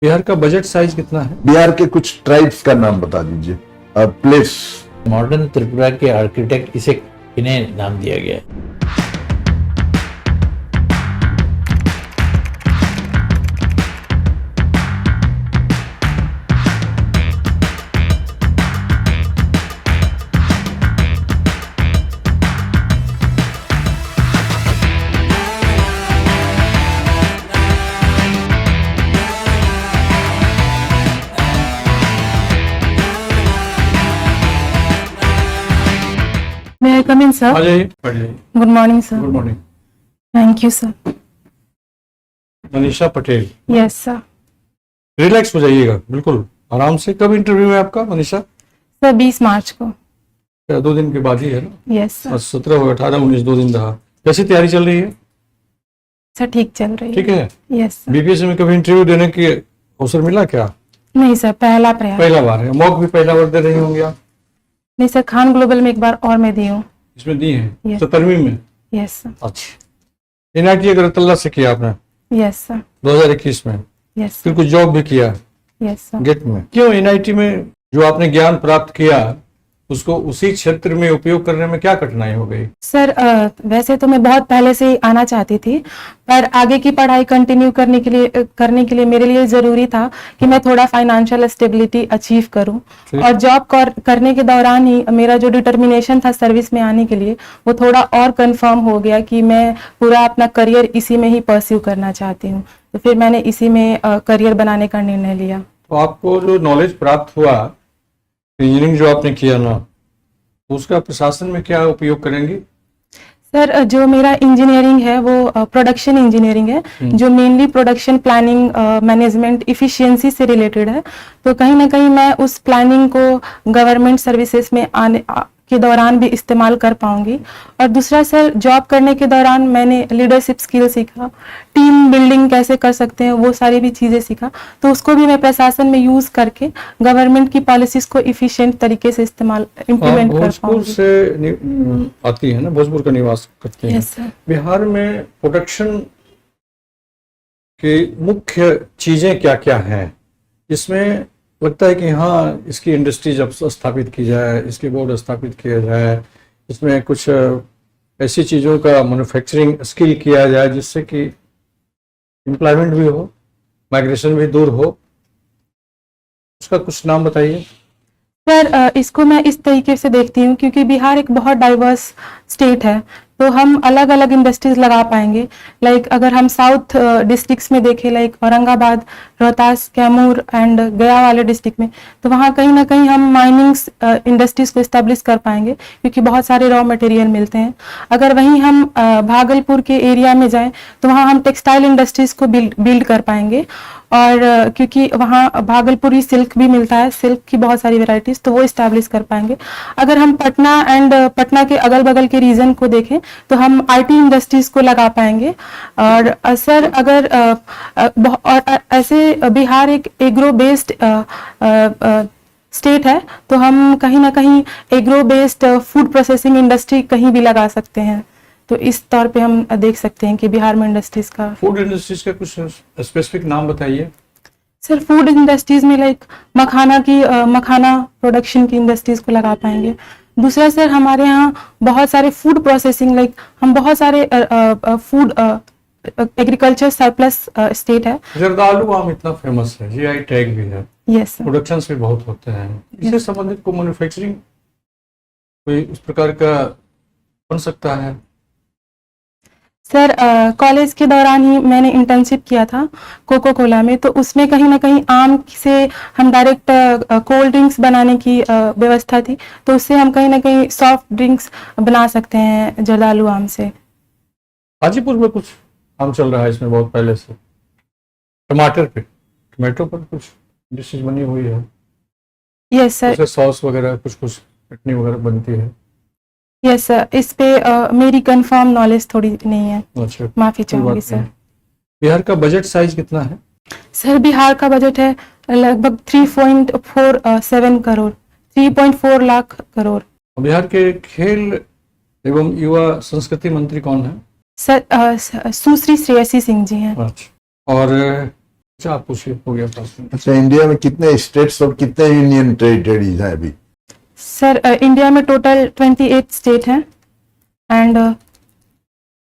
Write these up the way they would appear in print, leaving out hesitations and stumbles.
बिहार का budget size कितना है? बिहार के कुछ ट्राइब्स का नाम बता दीजिए, प्लेस। मॉडर्न त्रिपुरा के आर्किटेक्ट इसे किन्हें नाम दिया गया है? May I come in, sir? आ जाइए, बैठ जाइए। Good morning, sir. Good morning. Thank you, sir. Manisha Patel, Yes, sir. Relax हो जाइएगा, बिल्कुल आराम से। कब इंटरव्यू है आपका मनीषा? सर 20 मार्च को। 2 दिन के बाद ही है ना? Yes, sir. आज 17 हो, 18, 19 2 दिन रहा। कैसी तैयारी चल रही है? सर ठीक चल रही ठीक है। Yes, sir. बीपीएससी में कभी इंटरव्यू देने की अवसर मिला क्या? नहीं सर, पहला प्रयास। पहला बार है। मॉक भी पहला बार दे रही होंगी आप? नहीं सर, खान ग्लोबल में एक बार और मैं दी हूँ। इसमें दी है? Yes. 17वीं में? Yes, sir. अच्छा। एनआईटी अगरतला से किया आपने Yes, sir. 2021 में? Yes, फिर sir. कुछ जॉब भी किया Yes, sir. गेट में? क्यों एनआईटी में जो आपने ज्ञान प्राप्त किया उसको उसी क्षेत्र में उपयोग करने में क्या कठिनाई हो गई? सर वैसे तो मैं बहुत पहले से ही आना चाहती थी, पर आगे की पढ़ाई कंटिन्यू करने के लिए मेरे लिए जरूरी था कि मैं थोड़ा फाइनेंशियल स्टेबिलिटी अचीव करूं। और जॉब करने के दौरान ही मेरा जो डिटर्मिनेशन था सर्विस में आने के लिए, वो थोड़ा और कंफर्म हो गया कि मैं पूरा अपना करियर इसी में ही परस्यू करना चाहती हूँ। तो फिर मैंने इसी में करियर बनाने का निर्णय लिया। तो आपको जो नॉलेज प्राप्त हुआ, इंजीनियरिंग जो आपने किया ना, उसका प्रशासन में क्या उपयोग करेंगे? सर जो मेरा इंजीनियरिंग है वो प्रोडक्शन इंजीनियरिंग है, जो mainly production planning management efficiency से रिलेटेड है। तो कहीं ना कहीं मैं उस प्लानिंग को गवर्नमेंट सर्विसेज में आने के दौरान भी इस्तेमाल कर पाऊंगी। और दूसरा सर, जॉब करने के दौरान मैंने लीडरशिप स्किल सीखा, टीम बिल्डिंग कैसे कर सकते हैं वो सारी भी चीज़ें सीखा। तो उसको भी मैं प्रशासन में यूज करके गवर्नमेंट की पॉलिसीज को इफिशिएंट तरीके से इम्प्लीमेंट कर भोजपुर पाऊंगी। से आती है ना, भोजपुर का निवास करते हैं। Yes sir. बिहार में प्रोडक्शन की मुख्य चीजें क्या क्या हैं? इसमें लगता है कि हाँ, इसकी इंडस्ट्री जब स्थापित की जाए, इसके बोर्ड स्थापित किया जाए, इसमें कुछ ऐसी चीज़ों का मैन्युफैक्चरिंग स्किल किया जाए जिससे कि एम्प्लॉयमेंट भी हो, माइग्रेशन भी दूर हो। उसका कुछ नाम बताइए। सर इसको मैं इस तरीके से देखती हूँ, क्योंकि बिहार एक बहुत डाइवर्स स्टेट है, तो हम अलग अलग इंडस्ट्रीज लगा पाएंगे। लाइक अगर हम साउथ डिस्ट्रिक्ट्स में देखें, लाइक औरंगाबाद, रोहतास, कैमूर एंड गया वाले डिस्ट्रिक्ट में, तो वहाँ कहीं ना कहीं हम माइनिंग इंडस्ट्रीज को इस्टेब्लिश कर पाएंगे, क्योंकि बहुत सारे रॉ मटेरियल मिलते हैं। अगर वहीं हम भागलपुर के एरिया में जाएं, तो वहाँ हम टेक्सटाइल इंडस्ट्रीज को बिल्ड कर पाएंगे। और क्योंकि वहाँ भागलपुरी सिल्क भी मिलता है, सिल्क की बहुत सारी वेराइटीज, तो वो इस्टेब्लिश कर पाएंगे। अगर हम पटना के अगल बगल के रीजन को देखें, तो हम आईटी इंडस्ट्रीज को लगा पाएंगे। और सर अगर ऐसे बिहार एक एग्रो बेस्ड स्टेट है, तो हम कहीं ना कहीं agro based food processing industry कहीं भी लगा सकते हैं। तो इस तौर पे हम देख सकते हैं कि बिहार में इंडस्ट्रीज का, फूड इंडस्ट्रीज का कुछ स्पेसिफिक नाम बताइए। सर फूड इंडस्ट्रीज में लाइक मखाना प्रोडक्शन की इंडस्ट्रीज को लगा पाएंगे। दूसरा सर, हमारे यहाँ बहुत सारे फूड प्रोसेसिंग, लाइक हम बहुत सारे फूड एग्रीकल्चर सरप्लस स्टेट है। जर्दालू आम इतना फेमस है, जीआई टैग भी है। Yes sir. प्रोडक्शंस भी बहुत होते हैं। इससे संबंधित को मैन्युफैक्चरिंग कोई इस प्रकार का बन सकता है? सर कॉलेज के दौरान ही मैंने इंटर्नशिप किया था कोको कोला में, तो उसमें कहीं ना कहीं आम से हम डायरेक्ट कोल्ड ड्रिंक्स बनाने की व्यवस्था थी। तो उससे हम कहीं ना कहीं सॉफ्ट ड्रिंक्स बना सकते हैं जर्दालू आम से। हाजीपुर में कुछ काम चल रहा है इसमें बहुत पहले से, टमाटो पर कुछ डिशेज बनी हुई है। Yes sir. सॉस वगैरह कुछ चटनी वगैरह बनती है। यस सर, इस पे मेरी कंफर्म नॉलेज थोड़ी नहीं है। अच्छा, माफी चाहूंगी सर। बिहार का बजट साइज कितना है? सर बिहार का बजट है लगभग 3.47 करोड़, 3.4 लाख करोड़। बिहार के खेल एवं युवा संस्कृति मंत्री कौन है? सर सुश्री श्रेयसी सिंह जी हैं। अच्छा। और अच्छा, आप पूछिए, हो गया प्रश्न। अच्छा, इंडिया में कितने स्टेट्स और कितने यूनियन टेरिटरीज हैं अभी? सर इंडिया में टोटल 28 स्टेट हैं एंड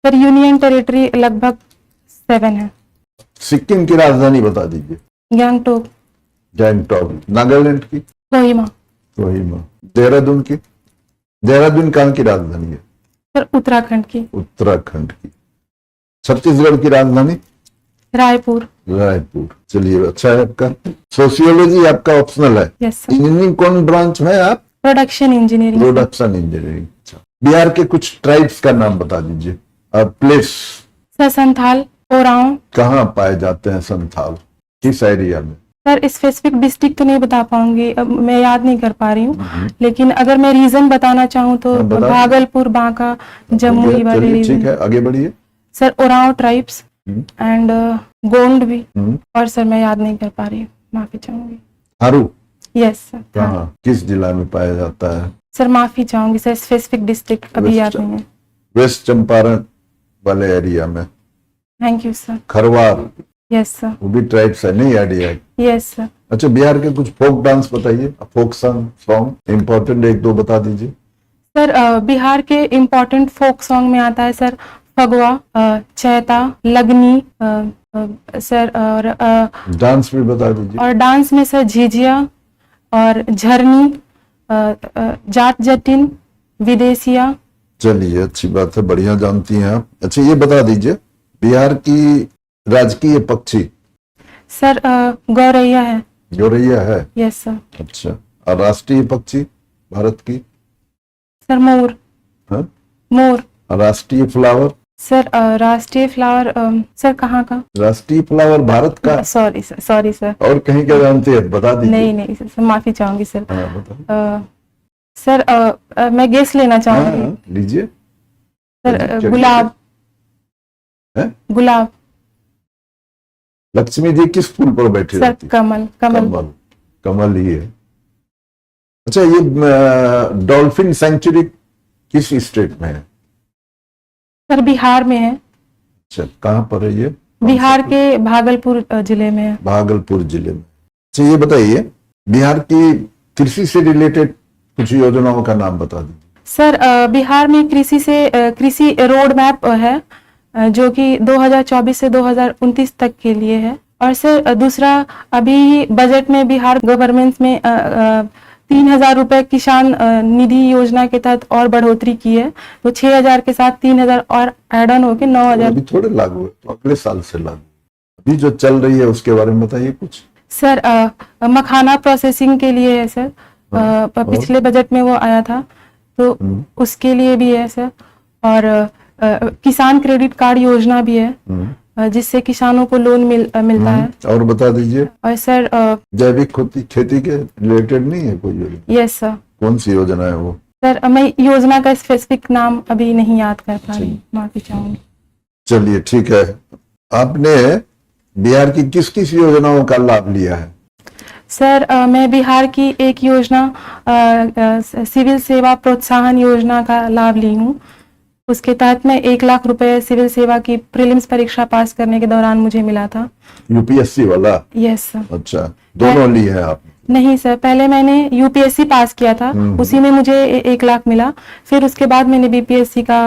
सर यूनियन टेरिटरी लगभग 7 है। सिक्किम की राजधानी बता दीजिए। गैंगटोक। गैंगटॉक। नागालैंड की? कोहिमा। कोहिमा। देहरादून की? देहरादून कहाँ की राजधानी है? सर उत्तराखंड की। उत्तराखंड की। छत्तीसगढ़ की राजधानी? रायपुर। रायपुर। चलिए, अच्छा है आपका। सोशियोलॉजी आपका ऑप्शनल है। Yes sir. इंजीनियरिंग कौन ब्रांच में है आप? Production engineering. Production engineering. अच्छा, बिहार के कुछ ट्राइब्स का नाम बता दीजिए। प्लेस। सर संथाल, ओरांव। कहाँ पाए जाते हैं संथाल? किस एरिया में? सर स्पेसिफिक डिस्ट्रिक्ट तो नहीं बता पाऊंगी, अब मैं याद नहीं कर पा रही हूँ, लेकिन अगर मैं रीजन बताना चाहूँ तो हाँ, बता। भागलपुर, बांका, जमुई वाले चलिए, रीजन। ठीक है, आगे बढ़िए। Sir Oram tribes and Gond भी। हम्म। और सर मैं याद नहीं कर पा रही हूँ, माफी चाहूंगी। Tharu yes sir. हाँ। कहाँ, किस जिला में पाया जाता है? सर माफी चाहूंगी सर, स्पेसिफिक डिस्ट्रिक्ट अभी याद नहीं है। वेस्ट चंपारण वाले एरिया में। Thank you sir. Kharwar, yes sir. वो भी ट्राइब्स है, नहीं आइडिया है? Yes sir. अच्छा, बिहार के कुछ फोक डांस बताइए, फोक सॉन्ग इंपॉर्टेंट एक दो बता दीजिए। सर बिहार के इम्पोर्टेंट फोक सॉन्ग में आता है सर फगवा, चैता, लगनी, सर और डांस भी बता दीजिए। और डांस में सर झिझिया और झरनी, जाट जटिन, विदेशिया। चलिए, अच्छी बात है, बढ़िया जानती हैं आप। अच्छा, ये बता दीजिए, बिहार की राजकीय पक्षी? सर गौरैया है। गौरैया है? Yes sir. अच्छा, और राष्ट्रीय पक्षी भारत की? सर मोर। हाँ? मोर। और राष्ट्रीय फ्लावर? सर राष्ट्रीय फ्लावर सर कहाँ का? राष्ट्रीय फ्लावर भारत का? Sorry sir, sorry sir. और कहीं का जानते हैं, बता दीजिए। नहीं नहीं सर, माफी चाहूंगी सर। हाँ, बताइए। सर मैं गेस लेना चाहूंगी। हाँ, लीजिए। सर चलिए। गुलाब। है? गुलाब। लक्ष्मी जी किस फूल पर बैठी सर रहती? कमल। कमल। कमल। कमल ही है। अच्छा, ये डॉल्फिन सेंचुरी किस स्टेट में है? सर बिहार में है। अच्छा, कहाँ पर है ये? बिहार के भागलपुर जिले में है। भागलपुर जिले में। अच्छा, ये बताइए, बिहार की कृषि से रिलेटेड कुछ योजनाओं का नाम बता दीजिए। सर बिहार में कृषि रोड मैप है, जो कि 2024 से 2029 तक के लिए है। और सर दूसरा, अभी बजट में बिहार गवर्नमेंट में 3,000 रुपए किसान निधि योजना के तहत और बढ़ोतरी की है, तो 6,000 के साथ 3,000 और एड ऑन होके 9,000। अभी थोड़े लागू है, तो अगले साल से लागू। अभी जो चल रही है उसके बारे में बताइए कुछ। सर मखाना प्रोसेसिंग के लिए है सर, पिछले बजट में वो आया था, तो उसके लिए भी है सर। और किसान क्रेडिट कार्ड योजना भी है, जिससे किसानों को लोन मिलता है। और बता दीजिए। और सर जैविक खेती के रिलेटेड नहीं है कोई योजना? Yes sir. कौन सी योजना है वो? सर मैं योजना का स्पेसिफिक नाम अभी नहीं याद कर पा रही, माफी चाहूंगी। चलिए, ठीक है। आपने बिहार की किस किस योजनाओं का लाभ लिया है? सर मैं बिहार की एक योजना सिविल सेवा प्रोत्साहन योजना का लाभ ली हूँ। उसके तहत में 1 लाख रुपए सिविल सेवा की प्रीलिम्स परीक्षा पास करने के दौरान मुझे मिला था। यूपीएससी वाला? Yes sir. अच्छा, दोनों ली है आप? नहीं सर, पहले मैंने यूपीएससी पास किया था, उसी में मुझे 1 लाख मिला। फिर उसके बाद मैंने बीपीएससी का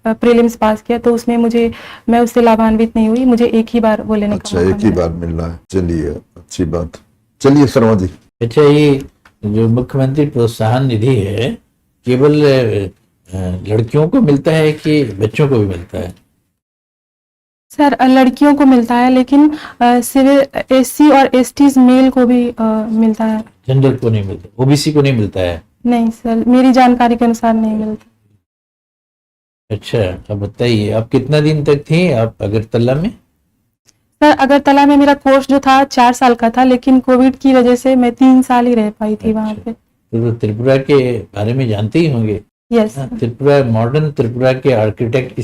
प्रीलिम्स पास किया, तो उसमें मैं उससे लाभान्वित नहीं हुई, मुझे एक ही बार वो लेने का अच्छा, मौका एक ही मिला। बार मिल रहा है। चलिए, अच्छी बात। चलिए शर्मा जी। अच्छा, ये जो मुख्यमंत्री प्रोत्साहन निधि है, केवल लड़कियों को मिलता है कि बच्चों को भी मिलता है? सर लड़कियों को मिलता है, लेकिन सिविल एससी और एसटीज मेल को भी मिलता है। जनरल को नहीं मिलता? ओबीसी को नहीं मिलता है? नहीं सर, मेरी जानकारी के अनुसार नहीं मिलता। अच्छा, अब बताइए, आप कितना दिन तक थी आप अगरतला में? सर अगरतला में मेरा कोर्स जो था 4 साल का था, लेकिन कोविड की वजह से मैं 3 साल ही रह पाई थी वहां पे। तो त्रिपुरा के बारे में जानते ही होंगे। यस त्रिपुरा, मॉडर्न त्रिपुरा के आर्किटेक्ट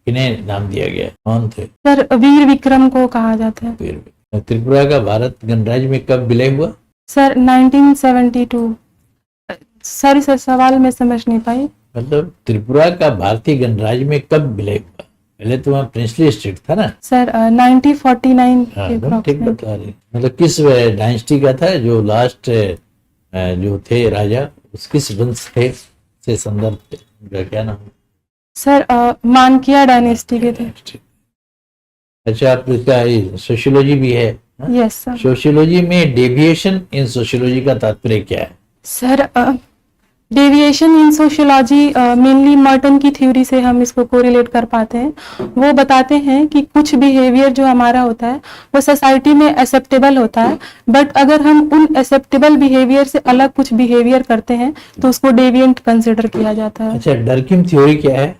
किन्हें नाम दिया गया, कौन थे? सर वीर विक्रम को कहा जाता है। फिर त्रिपुरा का भारत गणराज्य में कब विलय हुआ? सर 1972। सॉरी सर, सवाल मैं समझ नहीं पाई। मतलब त्रिपुरा का भारतीय गणराज्य में कब विलय हुआ, पहले तो वहाँ प्रिंसली स्टेट था ना। सर 1949 हाँ, के एकदम ठीक approximate। बता रही। मतलब किस डायनेस्टी का था जो लास्ट जो थे राजा, उस किस वंश थे से संदर्भ थे, उनका क्या नाम? सर मानकिया डायनेस्टी के थे। अच्छा, आपका सोशियोलॉजी भी है? Yes sir. सोशियोलॉजी में डेविएशन इन सोशियोलॉजी का तात्पर्य क्या है? सर डेविएशन इन सोशियोलॉजी मेनली मर्टन की थ्योरी से हम इसको कोरिलेट कर पाते हैं। वो बताते हैं कि कुछ बिहेवियर जो हमारा होता है वो सोसाइटी में एक्सेप्टेबल होता है, बट अगर हम उन एक्सेप्टेबल बिहेवियर से अलग कुछ बिहेवियर करते हैं तो उसको डेविएंट कंसिडर किया जाता है। अच्छा, डर्किम थ्योरी क्या है?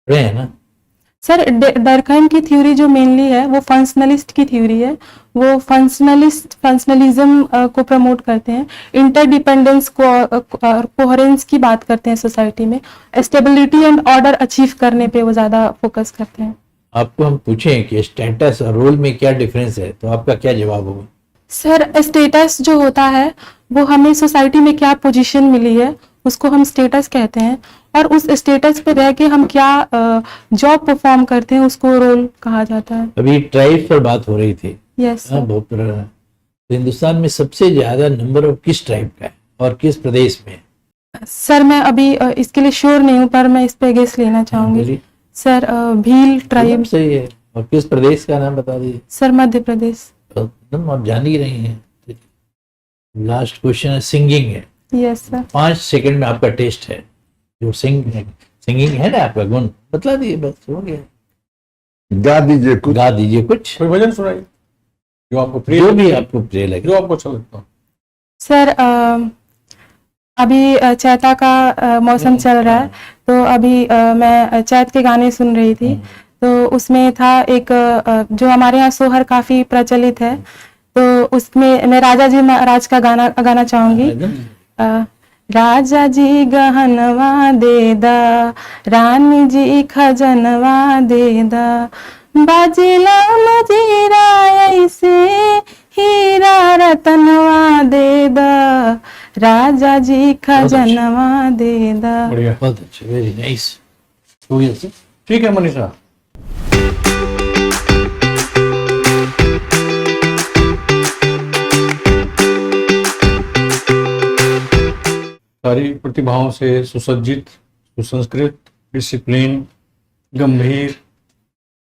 पढ़े हैं ना? सर डर्कहाइम की थ्योरी जो मेनली है वो फंक्शनलिस्ट की थ्योरी है। वो फंक्शनलिज्म को प्रमोट करते हैं, इंटरडिपेंडेंस को और कोहेरेंस की बात करते हैं सोसाइटी में, स्टेबिलिटी एंड ऑर्डर अचीव करने पे वो ज्यादा फोकस करते हैं। आपको हम पूछें कि स्टेटस और रोल में क्या डिफरेंस है, तो आपका क्या जवाब होगा? सर स्टेटस जो होता है वो हमें सोसाइटी में क्या पोजीशन मिली है उसको हम स्टेटस कहते हैं, और उस स्टेटस पे रह के हम क्या जॉब परफॉर्म करते हैं उसको रोल कहा जाता है। अभी ट्राइब पर बात हो रही थी। यस हाँ, बहुत पुराना। तो हिंदुस्तान में सबसे ज्यादा नंबर ऑफ किस ट्राइब का है और किस प्रदेश में? सर मैं अभी इसके लिए श्योर नहीं हूँ, पर मैं इस पे गेस लेना चाहूंगी। बोलिए। Sir Bhil tribe. एकदम सही है। और किस प्रदेश का नाम बता दीजिए। सर मध्य प्रदेश। तो एकदम आप जान ही रही हैं। लास्ट क्वेश्चन है, सिंगिंग है। Yes sir. 5 सेकंड में आपका टेस्ट है। जो सिंगिंग है ना आपका गुण, बतला दिए, बस हो गया। गा दीजिए कुछ। गा दीजिए कुछ, कोई भजन सुनाइए जो आपको प्रिय जो लगे, भी आपको प्रिय लगे। जो आपको अच्छा लगता हो। सर अभी चैता का मौसम चल रहा है, तो अभी मैं चैत के गाने सुन रही थी, तो उसमें था एक जो हमारे यहाँ सोहर काफी प्रचलित है, तो उसमें मैं राजा जी महाराज का गाना गाना चाहूंगी। राजा जी गहनवा दे दा, रानी जी खजनवा दे दा, बाजिला मजीरा ऐसे हीरा रतनवा दे दा, राजा जी खजनवा दे दा। बढ़िया, बहुत अच्छा, वेरी नाइस। हो गया सर? ठीक है मनीषा। सारी प्रतिभाओं से सुसज्जित, सुसंस्कृत, डिसिप्लिन, गंभीर,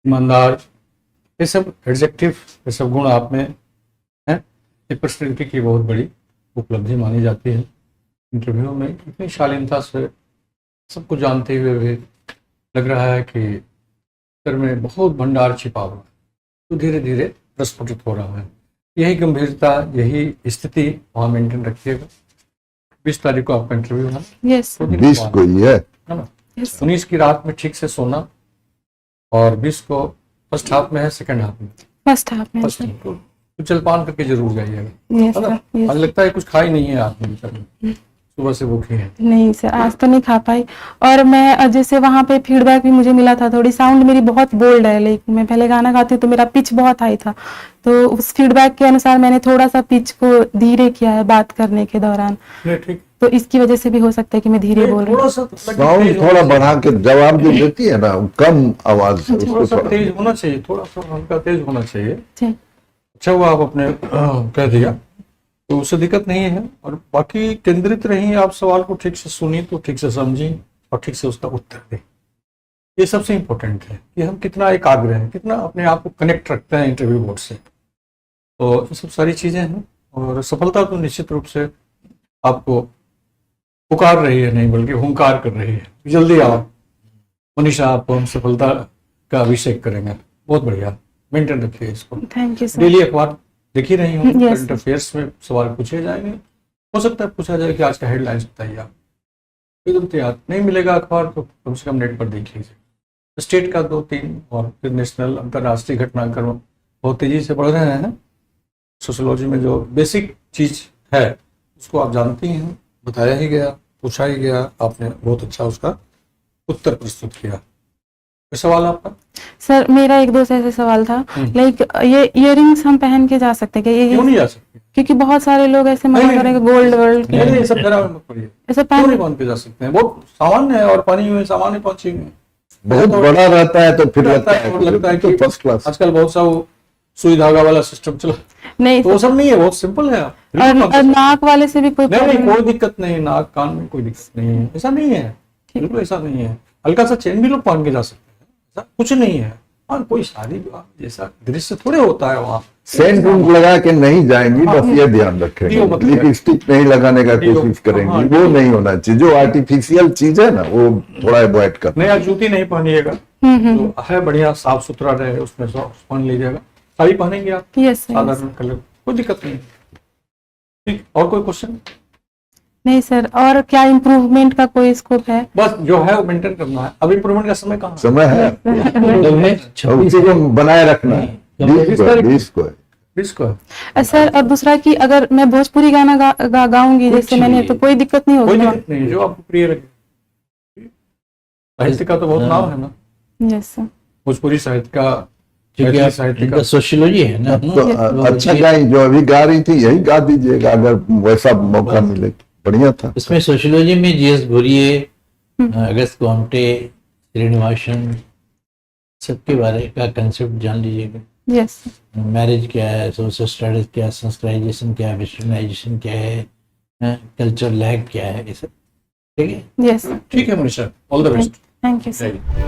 ईमानदार, ये सब एडजेक्टिव, ये सब गुण आप में हैं। ये पर्सनैलिटी की बहुत बड़ी उपलब्धि मानी जाती है। इंटरव्यू में इतनी शालीनता से सबको जानते हुए भी लग रहा है कि अंदर में बहुत भंडार छिपा हुआ है, तो धीरे धीरे प्रस्फुटित हो रहा है। यही गंभीरता, यही स्थिति वहाँ मेंटेन रखिएगा। 20 तारीख को आपका इंटरव्यू है। Yes sir. 20 को ही है। ना? यस 19 की रात में ठीक से सोना, और 20 को फर्स्ट हाफ में है, सेकंड हाफ में फर्स्ट हाफ में फर्स्ट सर। तो जलपान करके जरूर जाइएगा, यस है ना? सर। यस आज लगता है कुछ खा ही नहीं है आपने बेचारे, सुबह से भूखे हैं। नहीं सर, आज तो नहीं खा पाई। और मैं जैसे वहाँ पे फीडबैक भी मुझे मिला था, थोड़ी साउंड मेरी बहुत बोल्ड है, लेकिन मैं पहले गाना गाती हूँ तो मेरा पिच बहुत हाई था, तो उस फीडबैक के अनुसार मैंने थोड़ा सा पिच को धीरे किया है बात करने के दौरान, नहीं, ठीक, तो इसकी वजह से भी हो सकता है कि मैं धीरे बोल रही थोड़ा हूँ। सा साउंड थोड़ा बढ़ा के जवाब जो देती है ना, कम आवाज से थोड़ा उसको सा थोड़ा तेज होना चाहिए, थोड़ा सा हल्का तेज होना चाहिए। जी। अच्छा हुआ आप अपने कह दिया, तो उससे दिक्कत नहीं है। और बाकी केंद्रित रहिए, आप सवाल को ठीक से सुनिए, तो ठीक से समझिए और ठीक से उसका उत्तर दें। ये सबसे इम्पोर्टेंट है कि हम कितना एकाग्र हैं, कितना अपने आप को कनेक्ट रखते हैं इंटरव्यू बोर्ड से। तो ये सब सारी चीज़ें हैं, और सफलता तो निश्चित रूप से आपको पुकार रही है, नहीं बल्कि हुंकार कर रही है। जल्दी आओ मनीषा, आपको हम सफलता का अभिषेक करेंगे। बहुत बढ़िया, मेंटेन रखिए इसको। Thank you sir. डेली अखबार देख ही रही हूँ, Yes, करंट अफेयर्स में सवाल पूछे जाएंगे। हो सकता है पूछा जाए कि आज का हेडलाइंस बताइए आप, एकदम तैयार नहीं मिलेगा अखबार तो कम से कम नेट पर देख लीजिए। स्टेट का 2-3 और फिर नेशनल, अंतर्राष्ट्रीय घटनाक्रम बहुत तेजी से बढ़ रहे हैं। सोशियोलॉजी में जो बेसिक चीज है उसको आप जानती हैं, बताया ही गया, पूछा ही गया, आपने बहुत अच्छा उसका उत्तर प्रस्तुत किया। कोई सवाल आपका? सर मेरा एक दो ऐसे सवाल था, लाइक ये इयररिंग्स हम पहन के जा सकते हैं क्या? क्यों नहीं जा सकते? क्योंकि बहुत सारे लोग ऐसे मना नहीं, करेंगे गोल्ड वर्ल्ड नहीं, ये सब जरा मत पड़िए, ऐसे क्यों नहीं पहन। बांध के जा सकते हैं? बहुत सामान्य है, और पानी में सामान्य पहुंची हुई है। बहुत बड़ा रहता है तो फिर लगता है कि फर्स्ट क्लास। आजकल बहुत सा वो सुई धागा वाला सिस्टम चला, नहीं तो वो सब नहीं है, बहुत सिंपल है। और नाक वाले से भी कोई नहीं प्रॉब्लम कोई दिक्कत नहीं, नाक कान में कोई दिक्कत नहीं है, ऐसा नहीं है, बिल्कुल ऐसा नहीं है। हल्का सा चेन भी लोग पहन के जा सकते हैं, ऐसा कुछ नहीं है। हाँ कोई शादी विवाह जैसा दृश्य थोड़े होता है वहाँ। सेंट उंट लगा के नहीं जाएंगी, बस ये ध्यान रखेंगे। ये मतलब है। लिपस्टिक नहीं लगाने का ये कोशिश करेंगी, हाँ, वो नहीं होना चाहिए। जो आर्टिफिशियल चीज है ना वो थोड़ा अवॉइड करना। नया जूती नहीं पहनिएगा, तो है बढ़िया साफ सुथरा रहे, उसमें सॉक्स पहन लीजिएगा। साड़ी पहनेंगे आप यस साधारण कलर, कोई दिक्कत नहीं। ठीक, और कोई क्वेश्चन? नहीं सर, और क्या इम्प्रूवमेंट का कोई स्कोप है? बस जो है वो मेंटेन करना है। अब इम्प्रूवमेंट का समय कहाँ है? समय है, मतलब है और 26 उसी को बनाए रखना है। 20 को है। इसको है। सर और दूसरा कि अगर मैं भोजपुरी गाना गाऊंगी जैसे कुछ मैंने, नहीं। तो कोई दिक्कत नहीं कोई होगी? दिक्कत नहीं, जो आपको प्रिय लगे। साहित्य का तो बहुत नाम है ना, यस सर। भोजपुरी साहित्य का, क्योंकि मैथिली आप साहित्य इनका का। सोशियोलॉजी है ना। तो अच्छा गाई, जो अभी गा रही थी यही गा दीजिएगा, अगर वैसा मौका मिले तो बढ़िया था। इसमें सोशियोलॉजी में जीएस घुरिये, अगस्त गोमटे, श्रीनिवासन, सबके बारे का कंसेप्ट जान लीजिएगा। यस मैरिज क्या है, सोशल स्टडीज क्या है, संस्कृताइजेशन क्या है, वेस्टर्नाइजेशन क्या है, कल्चर लैग क्या है, ये सब ठीक है। यस ठीक है Manisha, all the best. Thank you sir.